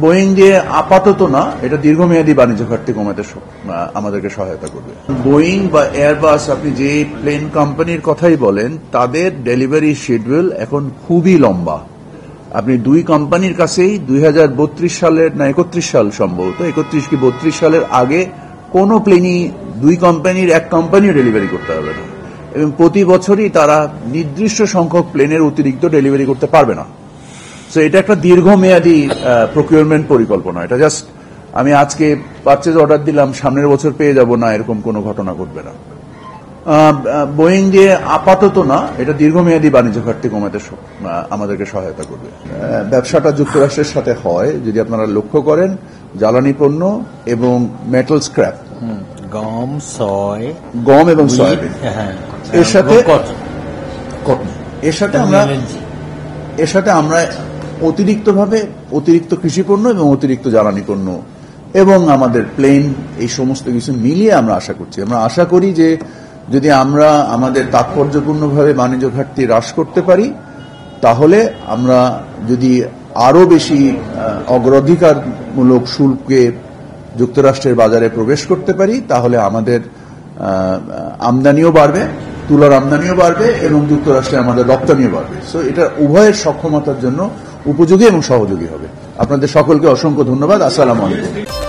Boeing দিয়ে আপাতত না, এটা দীর্ঘমেয়াদী বাণিজ্য ঘাটতি কমাতে আমাদেরকে সহায়তা করবে। বোয়িং বা এয়ারবাস, আপনি যে প্লেন কোম্পানির কথাই বলেন, তাদের ডেলিভারি শিডিউল এখন খুবই লম্বা। আপনি দুই কোম্পানির কাছেই 2032 সালের না 31 সাল, সম্ভবত 31 কি 32 সালের আগে কোনো প্লেনই দুই কোম্পানির এক কোম্পানিও ডেলিভারি করতে হবে না, এবং প্রতি বছরই তারা নির্দিষ্ট সংখ্যক প্লেনের অতিরিক্ত ডেলিভারি করতে পারবে না। সো এটা একটা দীর্ঘমেয়াদী প্রকিউরমেন্ট পরিকল্পনা। এটা জাস্ট আমি আজকে পারচেজ অর্ডার দিলাম, সামনের বছর পেয়ে যাব না, এরকম কোনো ঘটনা ঘটবে না। বোয়িং দিয়ে আপাতত না, এটা দীর্ঘমেয়াদী বাণিজ্য ঘাটতি কমাতে আমাদেরকে সহায়তা করবে। ব্যবসাটা যুক্তরাষ্ট্রের সাথে হয়, যদি আপনারা লক্ষ্য করেন, জ্বালানি পণ্য এবং মেটাল স্ক্র্যাপ, গম এবং সয়াবিন, এর সাথে আমরা অতিরিক্ত কৃষি পণ্য এবং অতিরিক্ত জ্বালানি পণ্য এবং আমাদের প্লেন, এই সমস্ত কিছু মিলিয়ে আমরা আশা করি যে যদি আমরা আমাদের তাৎপর্যপূর্ণভাবে বাণিজ্য ঘাটতি হ্রাস করতে পারি, তাহলে আমরা যদি আরো বেশি অগ্রাধিকারমূলক শুল্কে যুক্তরাষ্ট্রের বাজারে প্রবেশ করতে পারি, তাহলে আমাদের আমদানিও বাড়বে, তুলার আমদানিও বাড়বে এবং যুক্তরাষ্ট্রে আমাদের রপ্তানিও বাড়বে। সো এটা উভয়ের সক্ষমতার জন্য উপযোগী এবং সহযোগী হবে। আপনাদের সকলকে অসংখ্য ধন্যবাদ। আসসালামু আলাইকুম।